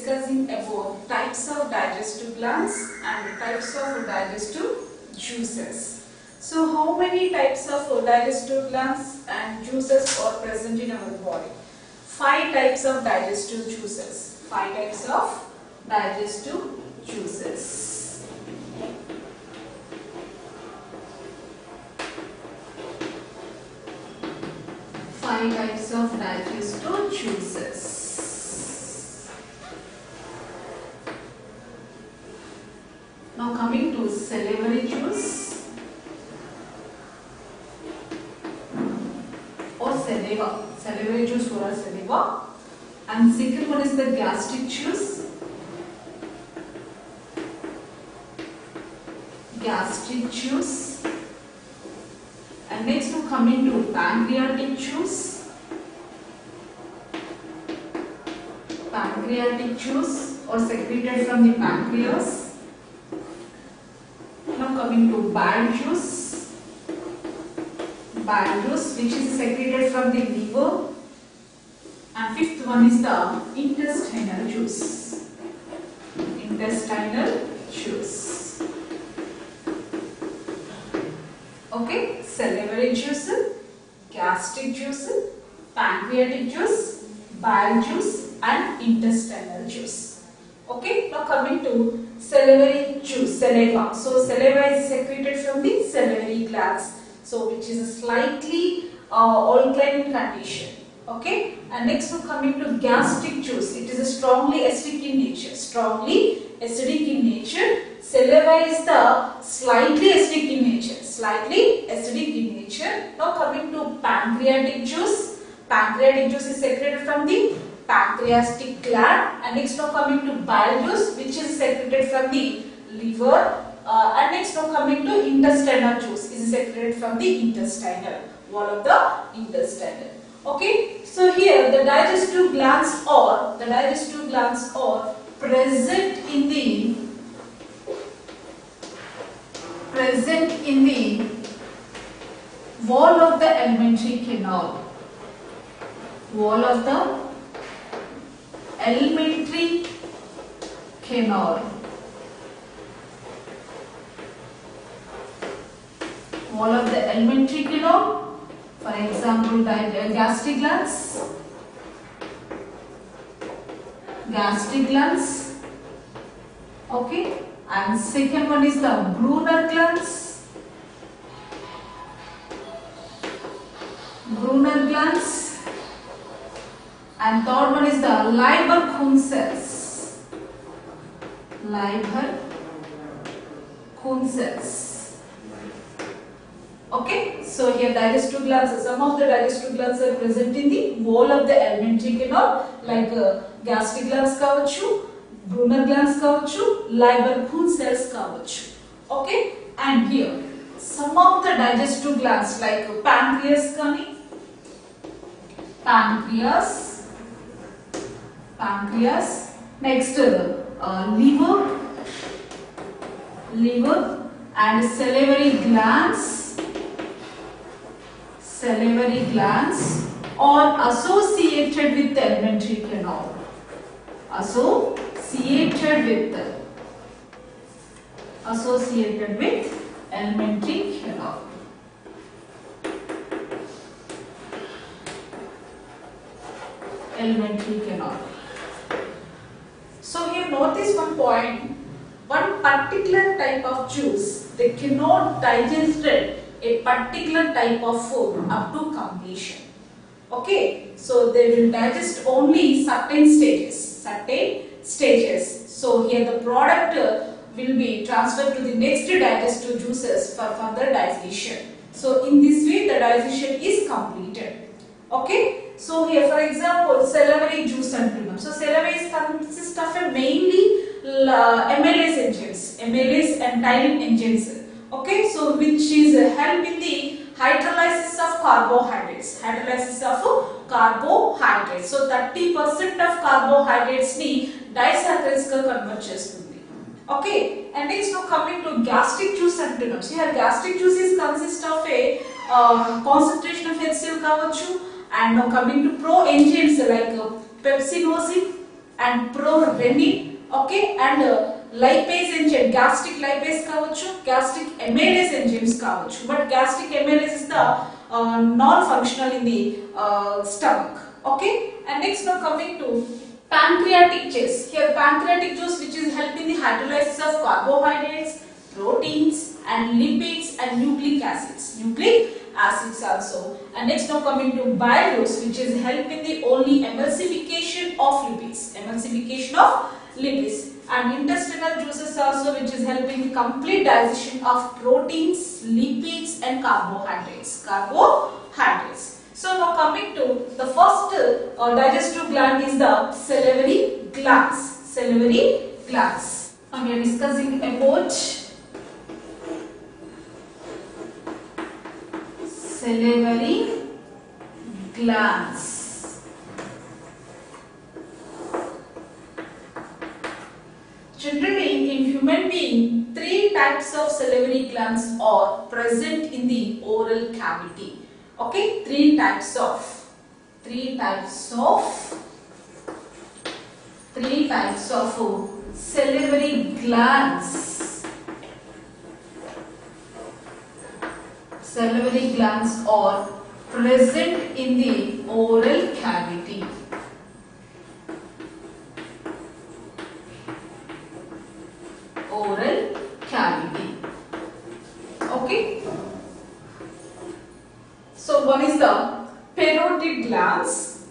discussing about types of digestive glands and types of digestive juices. So how many types of digestive glands and juices are present in our body? 5 types of digestive juices. 5 types of digestive juices. Five types of digestive juices. Now coming to salivary juice or saliva. Salivary juice or saliva. And second one is the gastric juice. Gastric juice. And next we coming to pancreatic juice. Pancreatic juice or secreted from the pancreas. Now coming to bile juice. Bile juice which is secreted from the liver. And fifth one is the intestinal juice. Intestinal juice. Okay, salivary juice, gastric juice, pancreatic juice, bile juice and intestinal juice. Okay, now coming to salivary juice, saliva. So saliva is secreted from the salivary glands, so which is a slightly alkaline condition. Okay, and next we're coming to gastric juice. It is a strongly acidic in nature. Strongly acidic in nature. Saliva is the slightly acidic in nature. Slightly acidic in nature. Now coming to pancreatic juice. Pancreatic juice is secreted from the pancreatic gland. And next now coming to bile juice, which is secreted from the liver. And next now coming to intestinal juice, is secreted from the intestinal wall of the intestinal. Okay, so here the digestive glands are present in the wall of the alimentary canal. Wall of the alimentary canal. Wall of the alimentary canal. For example, gastric glands. Gastric glands. Okay. And second one is the Brunner glands. Brunner glands. And third one is the Lieberkühn cells. Lieberkühn cells. Okay, so here digestive glands, some of the digestive glands are present in the wall of the alimentary canal, like gastric glands kavachu, Brunner glands kavachu, Lieberkühn cells kavachu. Okay, and here some of the digestive glands like pancreas kani, pancreas, next liver and salivary glands are associated with the alimentary canal. Associated with alimentary canal. Alimentary canal. So here notice one point. One particular type of juice, they cannot digest a particular type of food up to completion. Okay, so they will digest only certain stages. So here the product will be transferred to the next digestive juices for further digestion. So in this way the digestion is completed. Okay, so here for example salivary juice and so saliva consists of a mainly amylase and ptyrin enzymes. Okay, so which is help in the hydrolysis of carbohydrates. So 30% of carbohydrates ni disaccharides ga convert chestundi. Okay, and next now coming to gastric juice antonyms. Here gastric juice is consist of a concentration of HCl kavachu, and now coming to pro enzymes like pepsinosin, and prorenin. Okay, and lipase enzyme, gastric lipase kavachu, gastric amylase enzymes kavachu, but gastric amylase is the non-functional in the stomach. Okay, and next now coming to pancreatic juice. Here pancreatic juice, which is helping the hydrolysis of carbohydrates, proteins and lipids and nucleic acids. Nucleic acids also. And next now coming to bile juice, which is helping the only emulsification of lipids. Emulsification of lipids. And intestinal juices also, which is helping the complete digestion of proteins, lipids and carbohydrates. Carbohydrates. So now coming to the first digestive gland is the salivary glands. Salivary glands. Now we are discussing about salivary glands. Generally, in human being, 3 types of salivary glands are present in the oral cavity. Okay, 3 types of salivary glands. Salivary glands are present in the oral cavity. Oral cavity. Okay. So one is the parotid glands.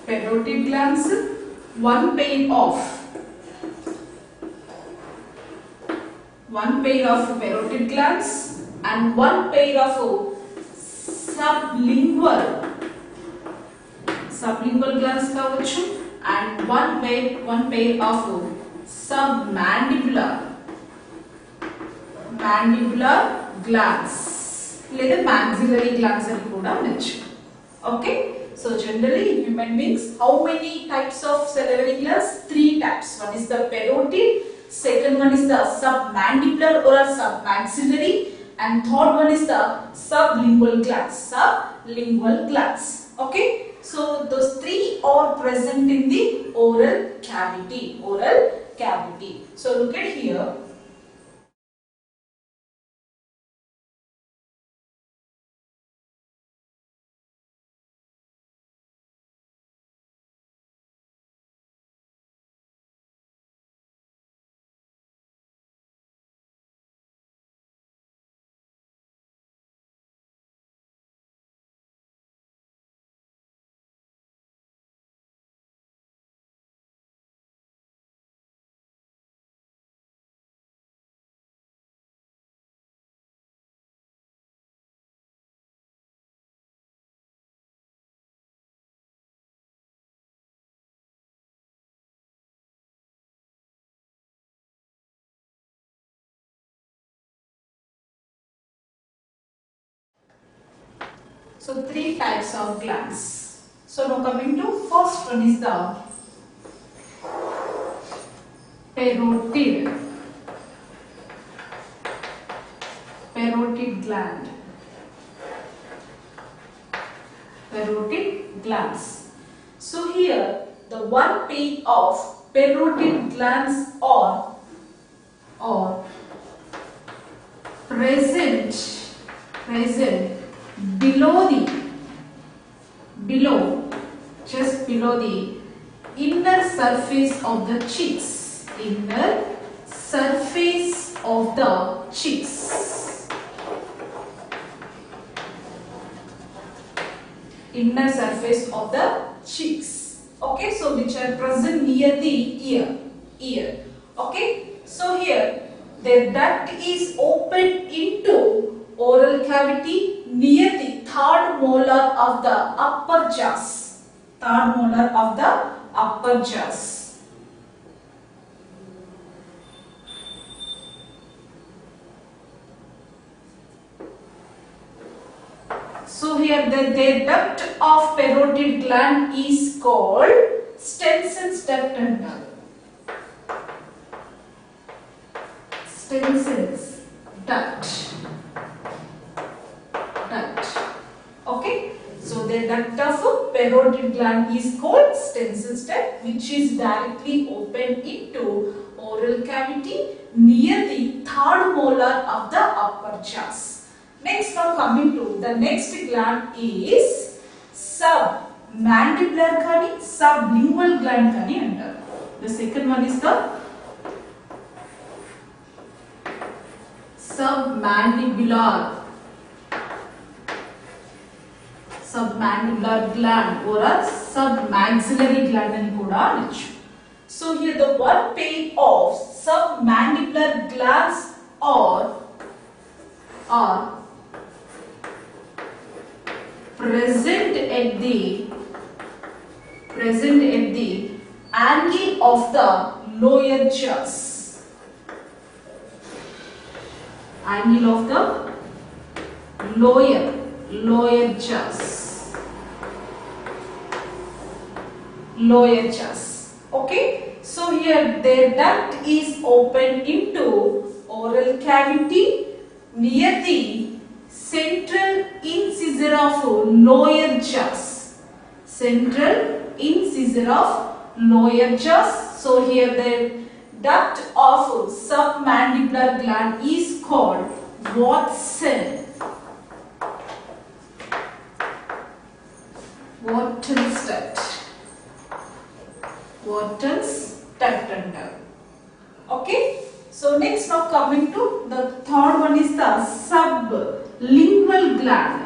Parotid glands, one pair of parotid glands and one pair of sublingual glands kavachu, and one pair of submandibular glands, లేదా maxillary glands అని కూడా అనొచ్చు. Okay, so generally in human beings, how many types of salivary glands? 3 types. One is the parotid, second one is the submandibular or submaxillary, and third one is the sublingual glands. Okay, so those 3 are present in the oral cavity. So look at here. So 3 types of glands. So now coming to first one is the parotid gland. Parotid glands. So here the one pair of parotid glands are present just below the inner surface of the cheeks. Inner surface of the cheeks. Inner surface of the cheeks. Okay, so which are present near the ear. Okay, so here the duct is opened into oral cavity near the third molar of the upper jaws. So here the duct of parotid gland is called Stenson's duct. Stenson's duct. Okay, so the duct of parotid gland is called stencil duct, which is directly open into oral cavity near the third molar of the upper jaws. Next, now coming to the next gland is submandibular kani, sublingual gland kani antaru. The second one is the submandibular gland or a submaxillary gland ani kuda anachu. So here the one pair of submandibular glands are present at the angle of the lower jaws. Angle of the lower jaws. Lower jaws. Okay. So here their duct is open into oral cavity near the central incisor of lower jaws. Central incisor of lower jaws. So here the duct of submandibular gland is called Watson. Watton's duct. Watton's duct. Okay. So next, now coming to the third one is the sublingual gland.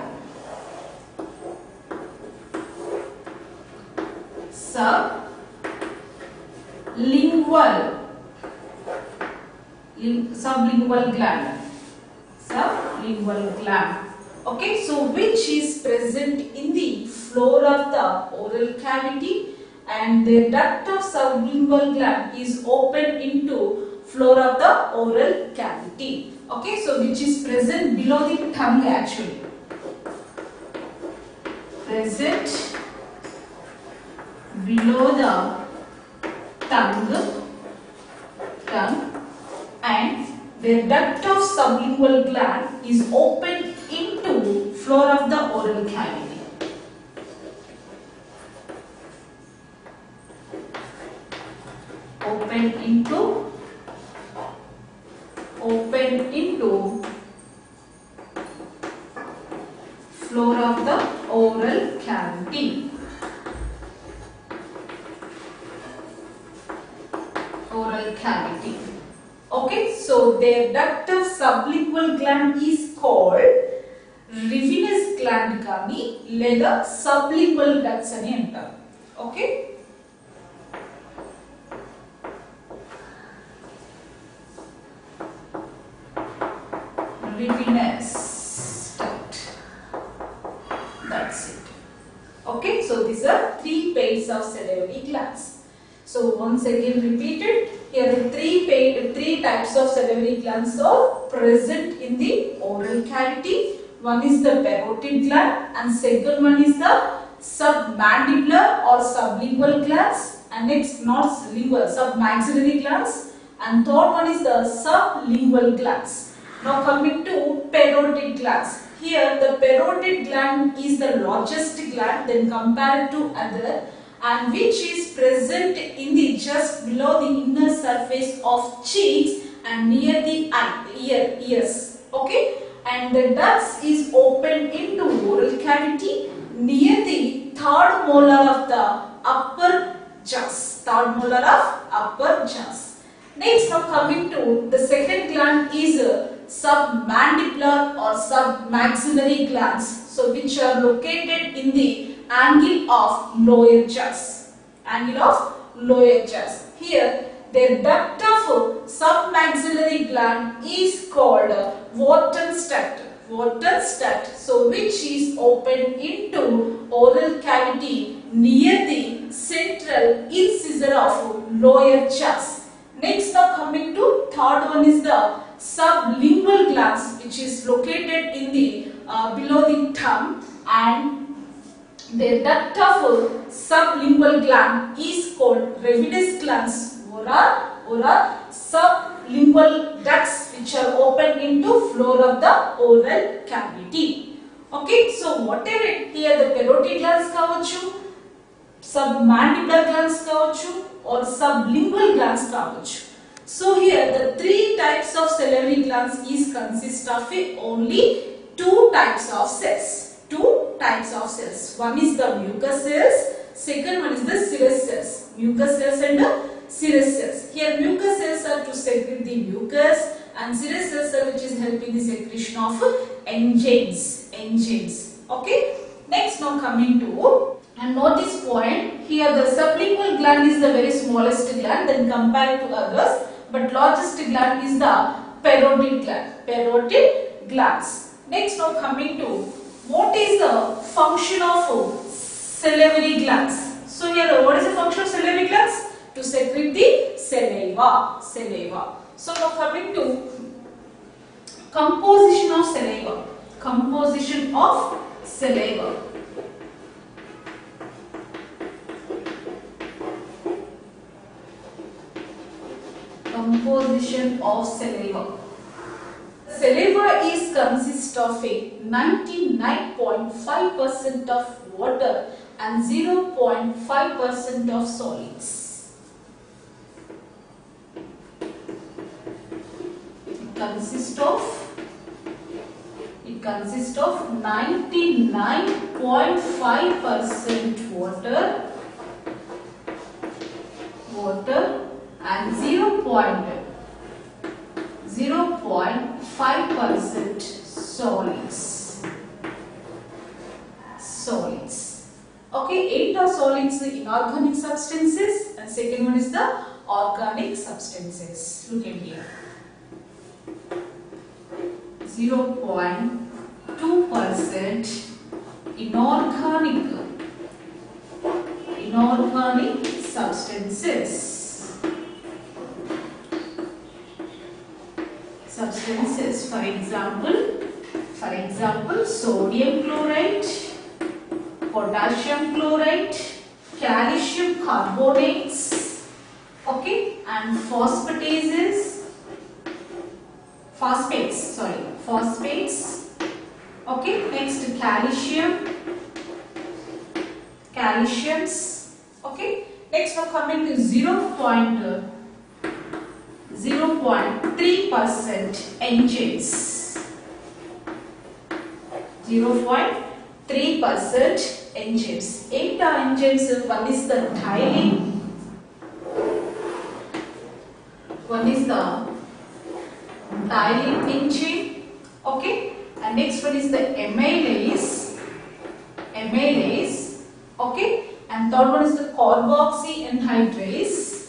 Sublingual gland. Sublingual gland. Okay, so which is present in the floor of the oral cavity, and the duct of sublingual gland is open into floor of the oral cavity. Okay, so which is present below the tongue actually. Present below the tongue, and the duct of sublingual gland is open into floor of the oral cavity. Open into floor of the oral cavity. Oral cavity. Okay, so their duct of sublingual gland is called Rivinous gland kani లేదా sublingual ducts అని అంటారు. Okay. Rivinous duct. That's it. Okay, so these are three pairs of salivary glands. So once again repeated, here the three types of salivary glands are present in the oral cavity. One is the parotid gland, and second one is the submandibular or sublingual glands, and next not lingual, submaxillary glands, and third one is the sublingual glands. Now coming to parotid glands. Here the parotid gland is the largest gland then compared to other, and which is present in the just below the inner surface of cheeks and near the ears. Okay, and the duct is open into oral cavity near the third molar of the upper jaws. Third molar of upper jaws. Next, now coming to the second gland is submandibular or submaxillary glands, so which are located in the angle of lower jaws. Angle of lower jaws. Here the duct of submaxillary gland is called Watton's duct. Watton's duct, so which is open into oral cavity near the central incisor of lower jaws. Next, now coming to third one is the sublingual glands, which is located in the below the tongue, and the duct of sublingual gland is called Rivinous glands or sublingual ducts, which are open into floor of the oral cavity. Okay, so whatever here the parotid glands కావచ్చు, submandibular glands కావచ్చు, or sublingual glands కావచ్చు. So here the three types of salivary glands is consist of only two types of cells. Two types of cells. One is the mucus cells, second one is the serous cells. Mucus cells and the serous cells. Here mucus cells are to secrete the mucus and serous cells are which is helping the secretion of enzymes. Okay. Next now coming to, and note this point, here the sublingual gland is the very smallest gland then compared to others, but largest gland is the parotid gland. Parotid glands. Next now coming to, what is the function of salivary glands? So here what is the function of salivary glands? To secrete the saliva. So now coming to composition of saliva. Composition of saliva. Composition of saliva. Saliva is consist of a 99.5% of water and 0.5% of solids. It consists of 99.5% water and 0.5% solids. Okay, 8 are solids, inorganic substances, and second one is the organic substances. Look at here. 0.2% inorganic substances. For example, sodium chloride, potassium chloride, calcium carbonates, okay, and phosphates. Okay, next calciums. Okay, next we're coming to 0.3% enzymes. 0.3% enzymes. 8 are enzymes. One is the dialin. Enzyme. Okay, and next one is the amylase. Okay, and third one is the carboxy anhydrase,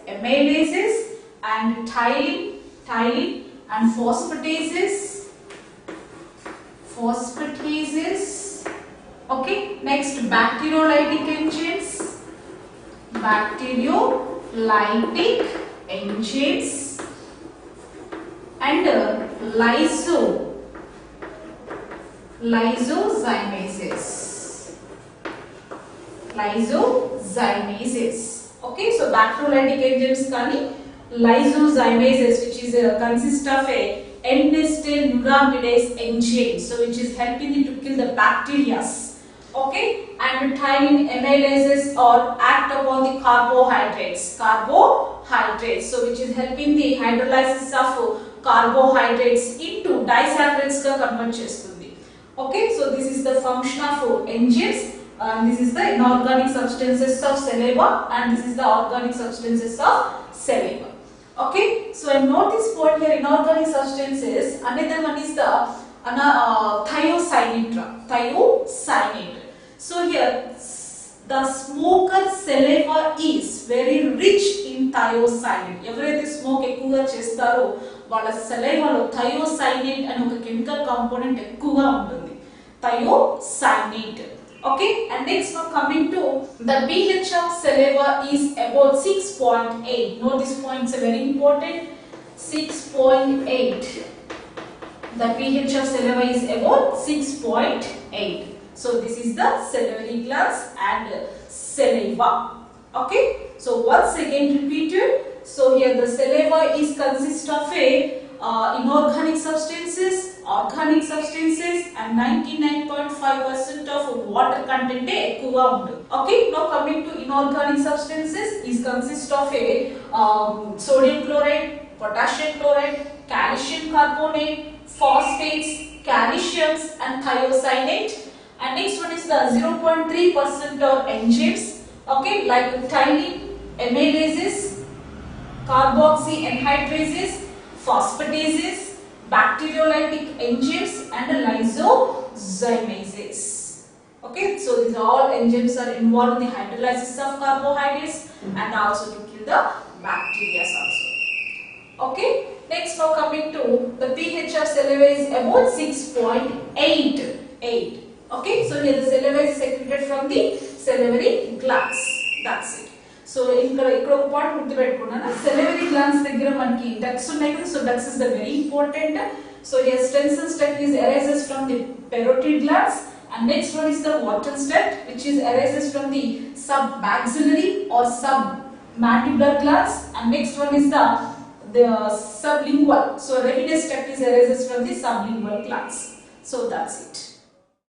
amylases, and thiolin and phosphatases. Okay, next bacteriolytic enzymes and lysozymases. Okay, so bacteriolytic enzymes kani lysozymases, which is consist of a N-acetyl neuraminidase enzyme, so which is helping it to kill the bacteria. Okay, and thiolin amylases or act upon the carbohydrates, so which is helping the hydrolysis of carbohydrates into disaccharides ga convert chestundi. Okay, so this is the function of enzymes. This is the inorganic substances of saliva and this is the organic substances of saliva. Okay, so I note this point here, inorganic substances. Another one is the thiocyanate. So here the smoker saliva is very rich in thiocyanate. Everything smoke ఎక్కువగా చేస్తారో వాళ్ళ సలైవాలో thiocyanate అనే ఒక chemical component ఎక్కువగా ఉంటుంది. Thiocyanate. Okay, and next now coming to the pH of saliva is about 6.8. Note this point is very important. 6.8. The pH of saliva is about 6.8. So this is the salivary glands and saliva. Okay, so once again repeated, So here the saliva is consist of a inorganic substances, organic substances, and 99.5% of water content ఎక్కువగా ఉంటుంది. Okay, now coming to inorganic substances is consist of a sodium chloride, potassium chloride, calcium carbonate, phosphates, calciums, and thiocyanate. And next one is the 0.3% of enzymes, okay, like tiny amylases, carboxy anhydrases, phosphatases, bacteriolytic enzymes, and lysozymases. Okay, so these all enzymes are involved in the hydrolysis of carbohydrates and also to kill the bacteria also. Okay, next now coming to the pH of saliva is about 6.8. Okay, so here the saliva is secreted from the salivary glands. That's it. So ఇక్కడ ఒక point గుర్తుపెట్టుకున్నాను, salivary glands దగ్గర మనకి ducts ఉన్నాయి కదా. So ducts is the very important. So here Stensen's duct is arises from the parotid glands, and next one is the Wharton's duct, which is arises from the submaxillary or submandibular glands, and next one is the sublingual. So Ramirez duct is arises from the sublingual glands. So that's it.